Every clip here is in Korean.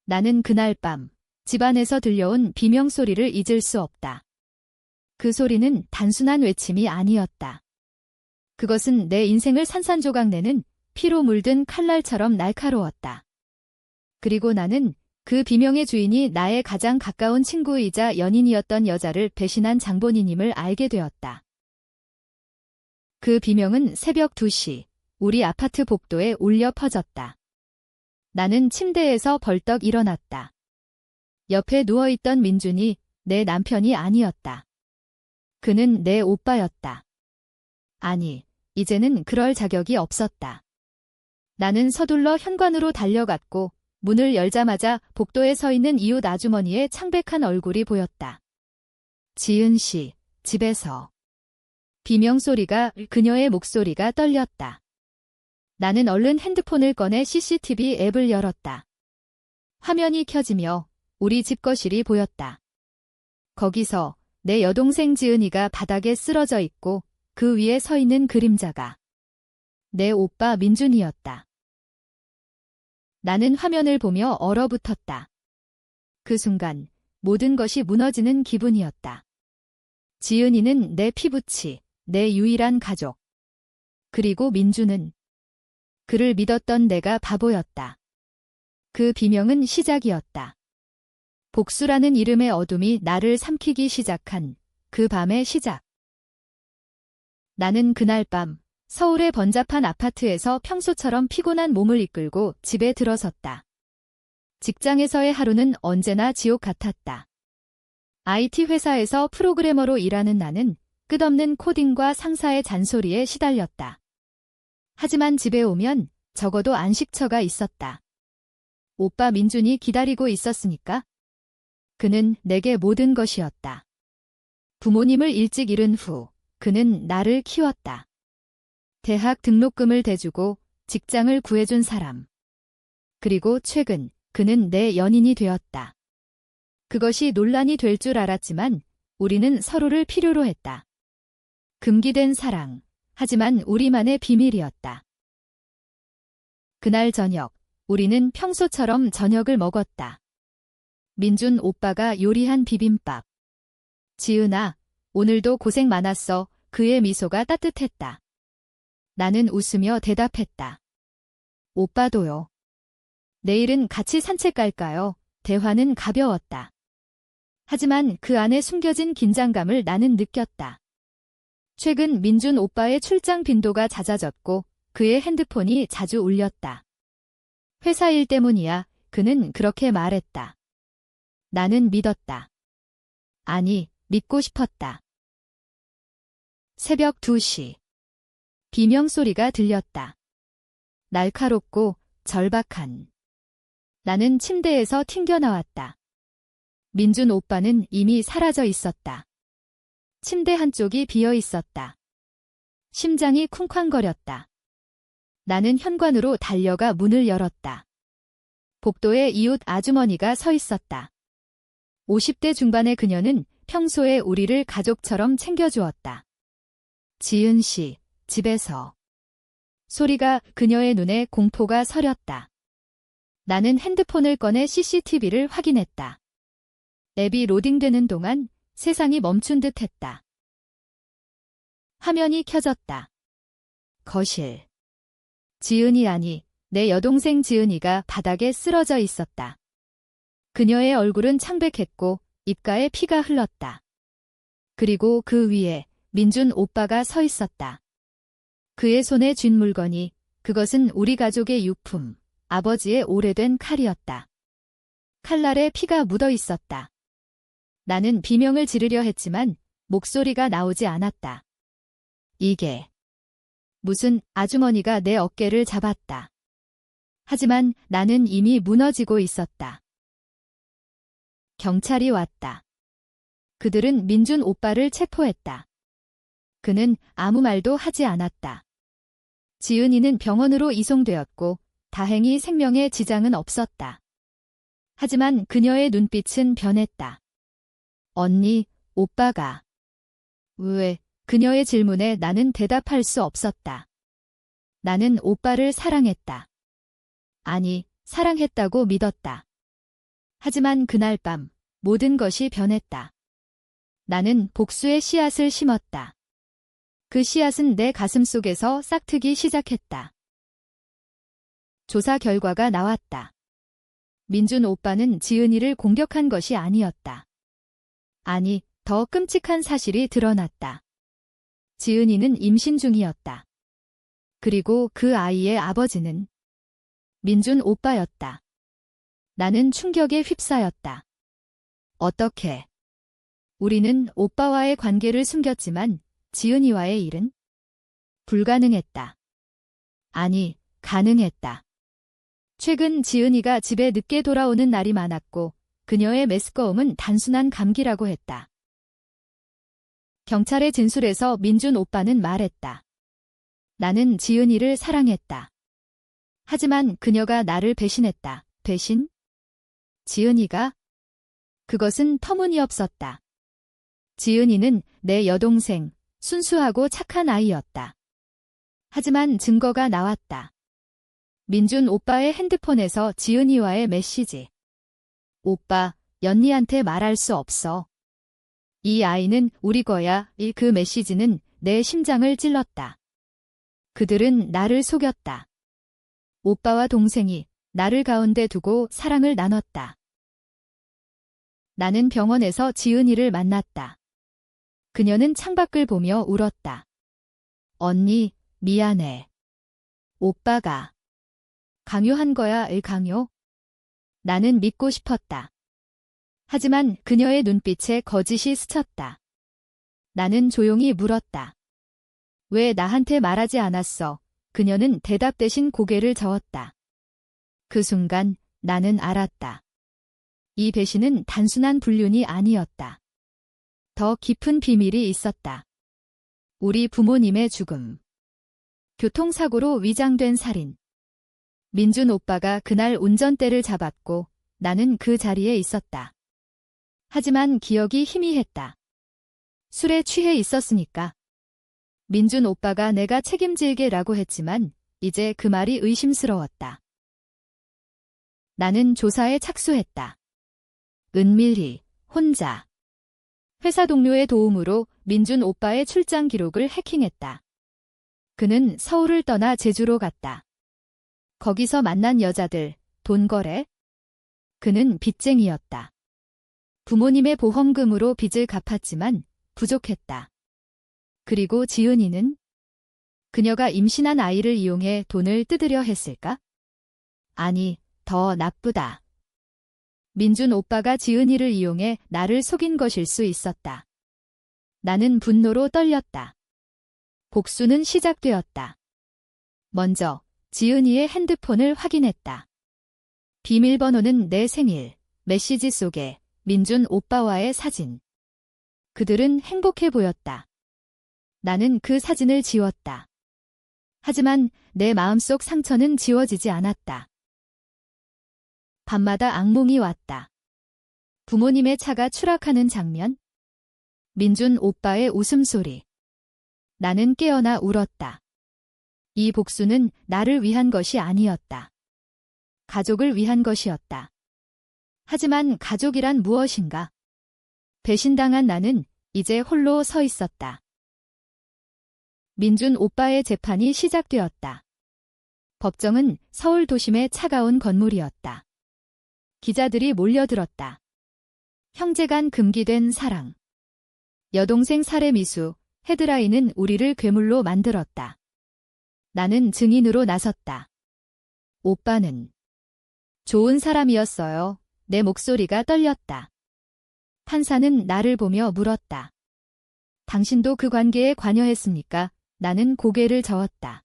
나는 그날 밤 집안에서 들려온 비명소리를 잊을 수 없다. 그 소리는 단순한 외침이 아니었다. 그것은 내 인생을 산산조각내는 피로 물든 칼날처럼 날카로웠다. 그리고 나는 그 비명의 주인이 나의 가장 가까운 친구이자 연인이었던 여자를 배신한 장본인임을 알게 되었다. 그 비명은 새벽 2시, 우리 아파트 복도에 울려 퍼졌다. 나는 침대에서 벌떡 일어났다. 옆에 누워있던 민준이 내 남편이 아니었다. 그는 내 오빠였다. 아니, 이제는 그럴 자격이 없었다. 나는 서둘러 현관으로 달려갔고 문을 열자마자 복도에 서 있는 이웃 아주머니의 창백한 얼굴이 보였다. 지은 씨, 집에서. 비명소리가, 그녀의 목소리가 떨렸다. 나는 얼른 핸드폰을 꺼내 CCTV 앱을 열었다. 화면이 켜지며 우리 집 거실이 보였다. 거기서 내 여동생 지은이가 바닥에 쓰러져 있고 그 위에 서 있는 그림자가 내 오빠 민준이었다. 나는 화면을 보며 얼어붙었다. 그 순간 모든 것이 무너지는 기분이었다. 지은이는 내 피부치, 내 유일한 가족. 그리고 민준은 그를 믿었던 내가 바보였다. 그 비명은 시작이었다. 복수라는 이름의 어둠이 나를 삼키기 시작한 그 밤의 시작. 나는 그날 밤 서울의 번잡한 아파트에서 평소처럼 피곤한 몸을 이끌고 집에 들어섰다. 직장에서의 하루는 언제나 지옥 같았다. IT 회사에서 프로그래머로 일하는 나는 끝없는 코딩과 상사의 잔소리에 시달렸다. 하지만 집에 오면 적어도 안식처가 있었다. 오빠 민준이 기다리고 있었으니까. 그는 내게 모든 것이었다. 부모님을 일찍 잃은 후 그는 나를 키웠다. 대학 등록금을 대주고 직장을 구해준 사람. 그리고 최근 그는 내 연인이 되었다. 그것이 논란이 될 줄 알았지만 우리는 서로를 필요로 했다. 금기된 사랑, 하지만 우리만의 비밀이었다. 그날 저녁, 우리는 평소처럼 저녁을 먹었다. 민준 오빠가 요리한 비빔밥. 지은아, 오늘도 고생 많았어. 그의 미소가 따뜻했다. 나는 웃으며 대답했다. 오빠도요. 내일은 같이 산책 갈까요? 대화는 가벼웠다. 하지만 그 안에 숨겨진 긴장감을 나는 느꼈다. 최근 민준 오빠의 출장 빈도가 잦아졌고 그의 핸드폰이 자주 울렸다. 회사 일 때문이야. 그는 그렇게 말했다. 나는 믿었다. 아니, 믿고 싶었다. 새벽 2시. 비명소리가 들렸다. 날카롭고 절박한. 나는 침대에서 튕겨나왔다. 민준 오빠는 이미 사라져 있었다. 침대 한쪽이 비어 있었다. 심장이 쿵쾅거렸다. 나는 현관으로 달려가 문을 열었다. 복도에 이웃 아주머니가 서 있었다. 50대 중반의 그녀는 평소에 우리를 가족처럼 챙겨주었다. 지은 씨, 집에서. 소리가 그녀의 눈에 공포가 서렸다. 나는 핸드폰을 꺼내 CCTV를 확인했다. 앱이 로딩되는 동안 세상이 멈춘 듯 했다. 화면이 켜졌다. 거실. 지은이 아니, 내 여동생 지은이가 바닥에 쓰러져 있었다. 그녀의 얼굴은 창백했고 입가에 피가 흘렀다. 그리고 그 위에 민준 오빠가 서 있었다. 그의 손에 쥔 물건이, 그것은 우리 가족의 유품, 아버지의 오래된 칼이었다. 칼날에 피가 묻어 있었다. 나는 비명을 지르려 했지만 목소리가 나오지 않았다. 이게 무슨 아주머니가 내 어깨를 잡았다. 하지만 나는 이미 무너지고 있었다. 경찰이 왔다. 그들은 민준 오빠를 체포했다. 그는 아무 말도 하지 않았다. 지은이는 병원으로 이송되었고 다행히 생명에 지장은 없었다. 하지만 그녀의 눈빛은 변했다. 언니, 오빠가. 왜? 그녀의 질문에 나는 대답할 수 없었다. 나는 오빠를 사랑했다. 아니, 사랑했다고 믿었다. 하지만 그날 밤 모든 것이 변했다. 나는 복수의 씨앗을 심었다. 그 씨앗은 내 가슴속에서 싹트기 시작했다. 조사 결과가 나왔다. 민준 오빠는 지은이를 공격한 것이 아니었다. 아니, 더 끔찍한 사실이 드러났다. 지은이는 임신 중이었다. 그리고 그 아이의 아버지는 민준 오빠였다. 나는 충격에 휩싸였다. 어떻게? 우리는 오빠와의 관계를 숨겼지만 지은이와의 일은 불가능했다. 아니, 가능했다. 최근 지은이가 집에 늦게 돌아오는 날이 많았고 그녀의 메스꺼움은 단순한 감기라고 했다. 경찰의 진술에서 민준 오빠는 말했다. 나는 지은이를 사랑했다. 하지만 그녀가 나를 배신했다. 배신? 지은이가? 그것은 터무니없었다. 지은이는 내 여동생, 순수하고 착한 아이였다. 하지만 증거가 나왔다. 민준 오빠의 핸드폰에서 지은이와의 메시지. 오빠, 연니한테 말할 수 없어. 이 아이는 우리 거야. 그 메시지는 내 심장을 찔렀다. 그들은 나를 속였다. 오빠와 동생이 나를 가운데 두고 사랑을 나눴다. 나는 병원에서 지은이를 만났다. 그녀는 창밖을 보며 울었다. 언니, 미안해. 오빠가 강요한 거야, 강요? 나는 믿고 싶었다. 하지만 그녀의 눈빛에 거짓이 스쳤다. 나는 조용히 물었다. 왜 나한테 말하지 않았어? 그녀는 대답 대신 고개를 저었다. 그 순간 나는 알았다. 이 배신은 단순한 불륜이 아니었다. 더 깊은 비밀이 있었다. 우리 부모님의 죽음. 교통사고로 위장된 살인. 민준 오빠가 그날 운전대를 잡았고 나는 그 자리에 있었다. 하지만 기억이 희미했다. 술에 취해 있었으니까. 민준 오빠가 내가 책임질게라고 했지만 이제 그 말이 의심스러웠다. 나는 조사에 착수했다. 은밀히, 혼자. 회사 동료의 도움으로 민준 오빠의 출장 기록을 해킹했다. 그는 서울을 떠나 제주로 갔다. 거기서 만난 여자들, 돈 거래? 그는 빚쟁이였다. 부모님의 보험금으로 빚을 갚았지만 부족했다. 그리고 지은이는? 그녀가 임신한 아이를 이용해 돈을 뜯으려 했을까? 아니, 더 나쁘다. 민준 오빠가 지은이를 이용해 나를 속인 것일 수 있었다. 나는 분노로 떨렸다. 복수는 시작되었다. 먼저 지은이의 핸드폰을 확인했다. 비밀번호는 내 생일, 메시지 속에 민준 오빠와의 사진. 그들은 행복해 보였다. 나는 그 사진을 지웠다. 하지만 내 마음속 상처는 지워지지 않았다. 밤마다 악몽이 왔다. 부모님의 차가 추락하는 장면. 민준 오빠의 웃음소리. 나는 깨어나 울었다. 이 복수는 나를 위한 것이 아니었다. 가족을 위한 것이었다. 하지만 가족이란 무엇인가? 배신당한 나는 이제 홀로 서 있었다. 민준 오빠의 재판이 시작되었다. 법정은 서울 도심의 차가운 건물이었다. 기자들이 몰려들었다. 형제간 금기된 사랑. 여동생 살해 미수, 헤드라인은 우리를 괴물로 만들었다. 나는 증인으로 나섰다. 오빠는 좋은 사람이었어요. 내 목소리가 떨렸다. 판사는 나를 보며 물었다. 당신도 그 관계에 관여했습니까? 나는 고개를 저었다.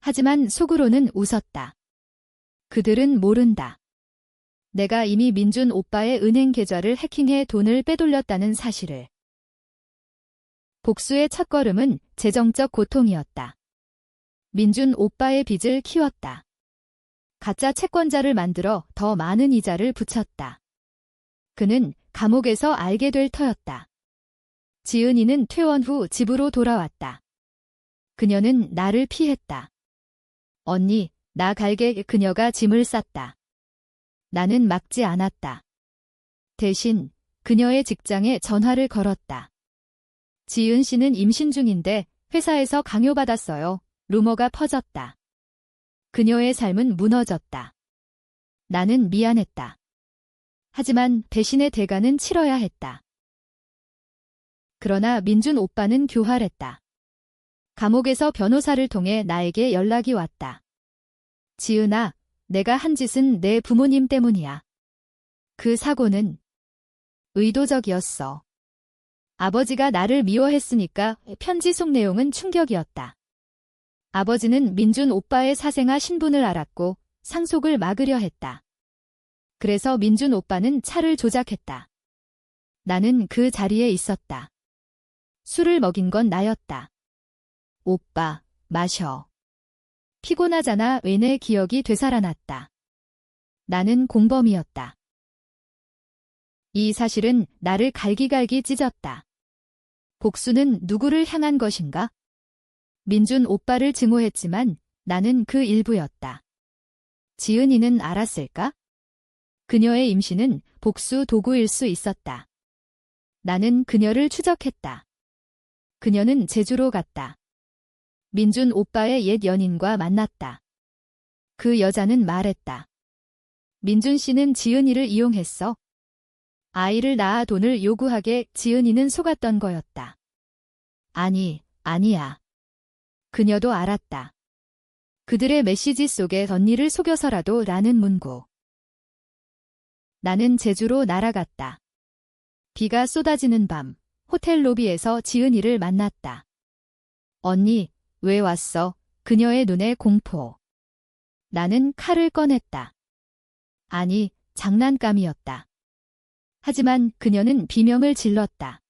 하지만 속으로는 웃었다. 그들은 모른다. 내가 이미 민준 오빠의 은행 계좌를 해킹해 돈을 빼돌렸다는 사실을. 복수의 첫걸음은 재정적 고통이었다. 민준 오빠의 빚을 키웠다. 가짜 채권자를 만들어 더 많은 이자를 붙였다. 그는 감옥에서 알게 될 터였다. 지은이는 퇴원 후 집으로 돌아왔다. 그녀는 나를 피했다. 언니, 나 갈게. 그녀가 짐을 쌌다. 나는 막지 않았다. 대신 그녀의 직장에 전화를 걸었다. 지은 씨는 임신 중인데 회사에서 강요받았어요. 루머가 퍼졌다. 그녀의 삶은 무너졌다. 나는 미안했다. 하지만 배신의 대가는 치러야 했다. 그러나 민준 오빠는 교활했다. 감옥에서 변호사를 통해 나에게 연락이 왔다. 지은아, 내가 한 짓은 내 부모님 때문이야. 그 사고는 의도적이었어. 아버지가 나를 미워했으니까 편지 속 내용은 충격이었다. 아버지는 민준 오빠의 사생아 신분을 알았고 상속을 막으려 했다. 그래서 민준 오빠는 차를 조작했다. 나는 그 자리에 있었다. 술을 먹인 건 나였다. 오빠, 마셔. 피곤하잖아. 왜 기억이 되살아났다. 나는 공범이었다. 이 사실은 나를 갈기갈기 찢었다. 복수는 누구를 향한 것인가? 민준 오빠를 증오했지만 나는 그 일부였다. 지은이는 알았을까? 그녀의 임신은 복수 도구일 수 있었다. 나는 그녀를 추적했다. 그녀는 제주로 갔다. 민준 오빠의 옛 연인과 만났다. 그 여자는 말했다. 민준 씨는 지은이를 이용했어. 아이를 낳아 돈을 요구하게 지은이는 속았던 거였다. 아니야. 그녀도 알았다. 그들의 메시지 속에 언니를 속여서라도 라는 문구. 나는 제주로 날아갔다. 비가 쏟아지는 밤, 호텔 로비에서 지은이를 만났다. 언니, 왜 왔어? 그녀의 눈에 공포. 나는 칼을 꺼냈다. 아니, 장난감이었다. 하지만 그녀는 비명을 질렀다.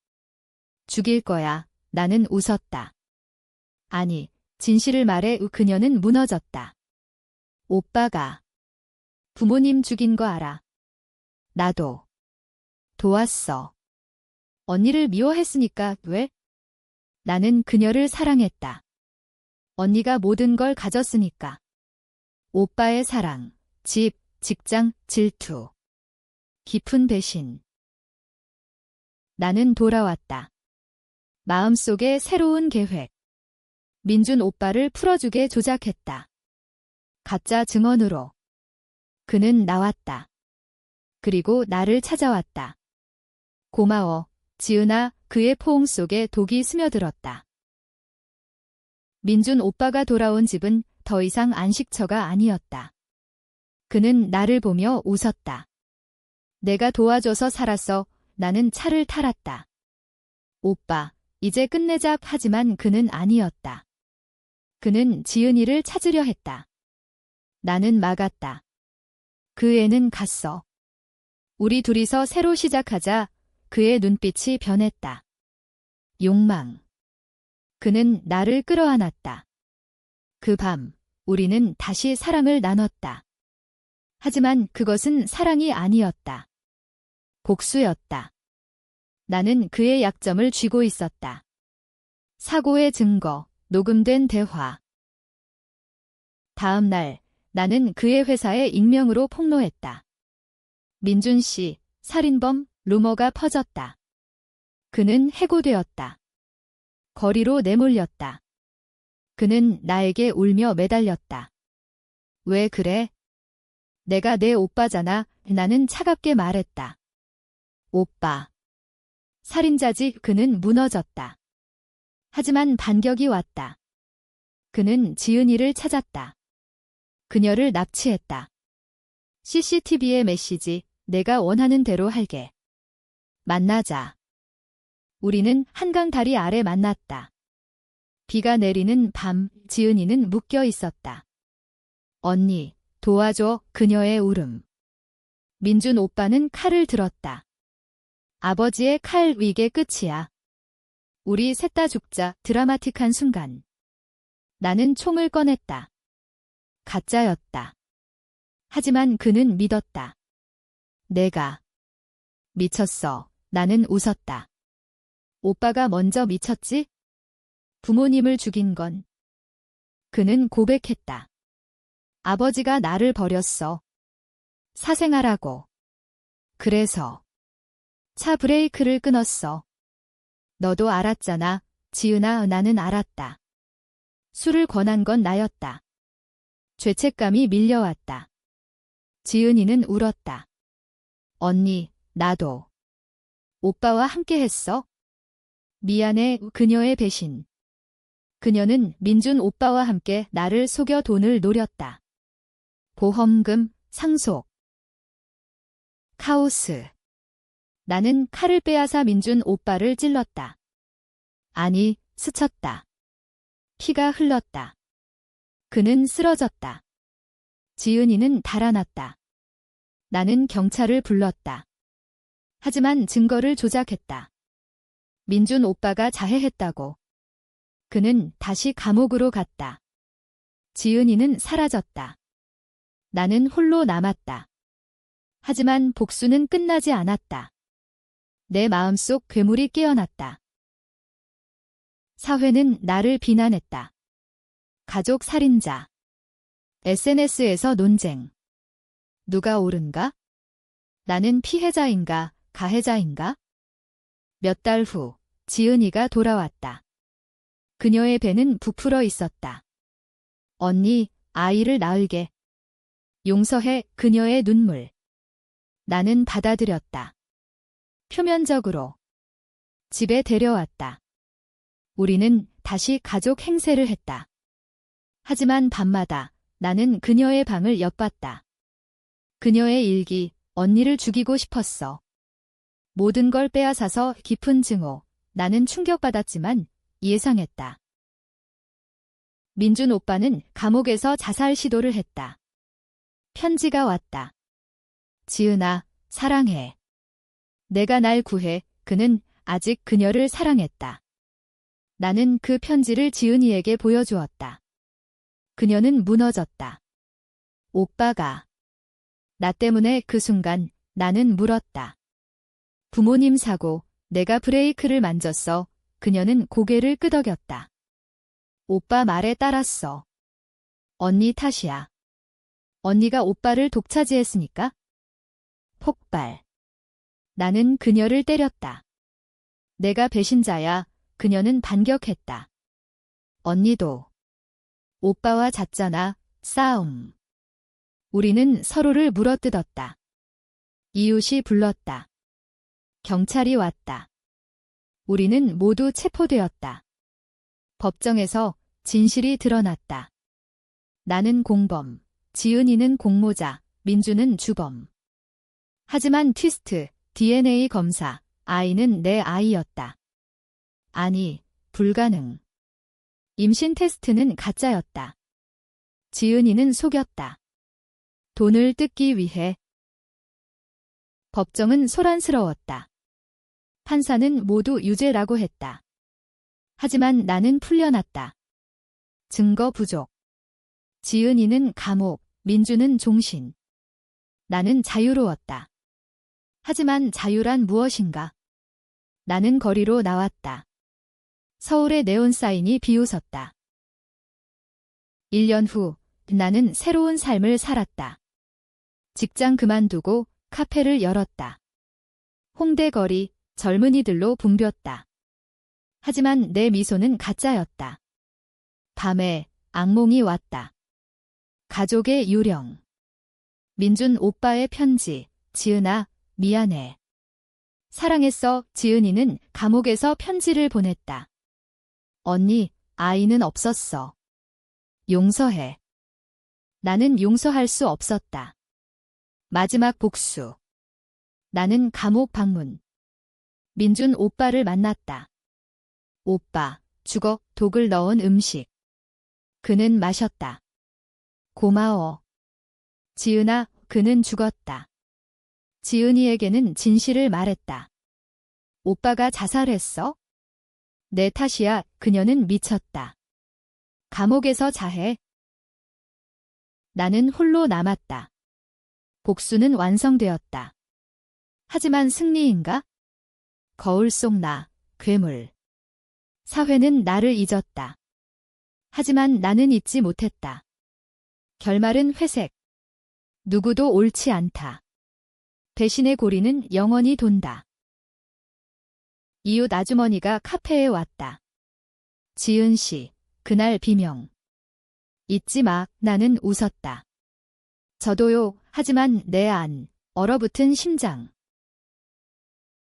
죽일 거야. 나는 웃었다. 아니, 진실을 말해. 그녀는 무너졌다. 오빠가 부모님 죽인 거 알아. 나도 도왔어. 언니를 미워했으니까. 왜? 나는 그녀를 사랑했다. 언니가 모든 걸 가졌으니까. 오빠의 사랑, 집, 직장, 질투. 깊은 배신. 나는 돌아왔다. 마음속에 새로운 계획. 민준 오빠를 풀어주게 조작했다. 가짜 증언으로. 그는 나왔다. 그리고 나를 찾아왔다. 고마워, 지은아. 그의 포옹 속에 독이 스며들었다. 민준 오빠가 돌아온 집은 더 이상 안식처가 아니었다. 그는 나를 보며 웃었다. 내가 도와줘서 살았어. 나는 차를 탈았다. 오빠, 이제 끝내자. 하지만 그는 아니었다. 그는 지은이를 찾으려 했다. 나는 막았다. 그 애는 갔어. 우리 둘이서 새로 시작하자. 그의 눈빛이 변했다. 욕망. 그는 나를 끌어안았다. 그 밤, 우리는 다시 사랑을 나눴다. 하지만 그것은 사랑이 아니었다. 복수였다. 나는 그의 약점을 쥐고 있었다. 사고의 증거, 녹음된 대화. 다음 날, 나는 그의 회사에 익명으로 폭로했다. 민준 씨, 살인범, 루머가 퍼졌다. 그는 해고되었다. 거리로 내몰렸다. 그는 나에게 울며 매달렸다. 왜 그래? 내가 내 오빠잖아. 나는 차갑게 말했다. 오빠. 살인자지. 그는 무너졌다. 하지만 반격이 왔다. 그는 지은이를 찾았다. 그녀를 납치했다. CCTV의 메시지, 내가 원하는 대로 할게. 만나자. 우리는 한강 다리 아래 만났다. 비가 내리는 밤, 지은이는 묶여 있었다. 언니, 도와줘. 그녀의 울음. 민준 오빠는 칼을 들었다. 아버지의 칼 위계 끝이야. 우리 셋 다 죽자. 드라마틱한 순간. 나는 총을 꺼냈다. 가짜였다. 하지만 그는 믿었다. 내가 미쳤어. 나는 웃었다. 오빠가 먼저 미쳤지? 부모님을 죽인 건. 그는 고백했다. 아버지가 나를 버렸어. 사생활하고. 그래서 차 브레이크를 끊었어. 너도 알았잖아. 지은아, 나는 알았다. 술을 권한 건 나였다. 죄책감이 밀려왔다. 지은이는 울었다. 언니, 나도 오빠와 함께 했어. 미안해. 그녀의 배신. 그녀는 민준 오빠와 함께 나를 속여 돈을 노렸다. 보험금, 상속, 카오스. 나는 칼을 빼앗아 민준 오빠를 찔렀다. 아니, 스쳤다. 피가 흘렀다. 그는 쓰러졌다. 지은이는 달아났다. 나는 경찰을 불렀다. 하지만 증거를 조작했다. 민준 오빠가 자해했다고. 그는 다시 감옥으로 갔다. 지은이는 사라졌다. 나는 홀로 남았다. 하지만 복수는 끝나지 않았다. 내 마음속 괴물이 깨어났다. 사회는 나를 비난했다. 가족 살인자. SNS에서 논쟁. 누가 옳은가? 나는 피해자인가, 가해자인가? 몇 달 후, 지은이가 돌아왔다. 그녀의 배는 부풀어 있었다. 언니, 아이를 낳을게. 용서해. 그녀의 눈물. 나는 받아들였다. 표면적으로. 집에 데려왔다. 우리는 다시 가족 행세를 했다. 하지만 밤마다 나는 그녀의 방을 엿봤다. 그녀의 일기, 언니를 죽이고 싶었어. 모든 걸 빼앗아서 깊은 증오. 나는 충격받았지만 예상했다. 민준 오빠는 감옥에서 자살 시도를 했다. 편지가 왔다. 지은아, 사랑해. 내가 날 구해. 그는 아직 그녀를 사랑했다. 나는 그 편지를 지은이에게 보여주었다. 그녀는 무너졌다. 오빠가. 나 때문에. 그 순간 나는 물었다. 부모님 사고, 내가 브레이크를 만졌어. 그녀는 고개를 끄덕였다. 오빠 말에 따랐어. 언니 탓이야. 언니가 오빠를 독차지했으니까? 폭발. 나는 그녀를 때렸다. 내가 배신자야. 그녀는 반격했다. 언니도. 오빠와 잤잖아. 싸움. 우리는 서로를 물어뜯었다. 이웃이 불렀다. 경찰이 왔다. 우리는 모두 체포되었다. 법정에서 진실이 드러났다. 나는 공범, 지은이는 공모자, 민주는 주범. 하지만 트위스트, DNA 검사, 아이는 내 아이였다. 아니, 불가능. 임신 테스트는 가짜였다. 지은이는 속였다. 돈을 뜯기 위해. 법정은 소란스러웠다. 판사는 모두 유죄라고 했다. 하지만 나는 풀려났다. 증거 부족. 지은이는 감옥, 민주는 종신. 나는 자유로웠다. 하지만 자유란 무엇인가? 나는 거리로 나왔다. 서울의 네온사인이 비웃었다. 1년 후, 나는 새로운 삶을 살았다. 직장 그만두고 카페를 열었다. 홍대 거리, 젊은이들로 붐볐다. 하지만 내 미소는 가짜였다. 밤에 악몽이 왔다. 가족의 유령. 민준 오빠의 편지. 지은아, 미안해. 사랑했어. 지은이는 감옥에서 편지를 보냈다. 언니, 아이는 없었어. 용서해. 나는 용서할 수 없었다. 마지막 복수. 나는 감옥 방문. 민준 오빠를 만났다. 오빠, 죽어. 독을 넣은 음식. 그는 마셨다. 고마워. 지은아, 그는 죽었다. 지은이에게는 진실을 말했다. 오빠가 자살했어? 내 탓이야. 그녀는 미쳤다. 감옥에서 자해. 나는 홀로 남았다. 복수는 완성되었다. 하지만 승리인가? 거울 속 나, 괴물. 사회는 나를 잊었다. 하지만 나는 잊지 못했다. 결말은 회색. 누구도 옳지 않다. 배신의 고리는 영원히 돈다. 이웃 아주머니가 카페에 왔다. 지은 씨, 그날 비명. 잊지 마, 나는 웃었다. 저도요, 하지만 내 안, 얼어붙은 심장.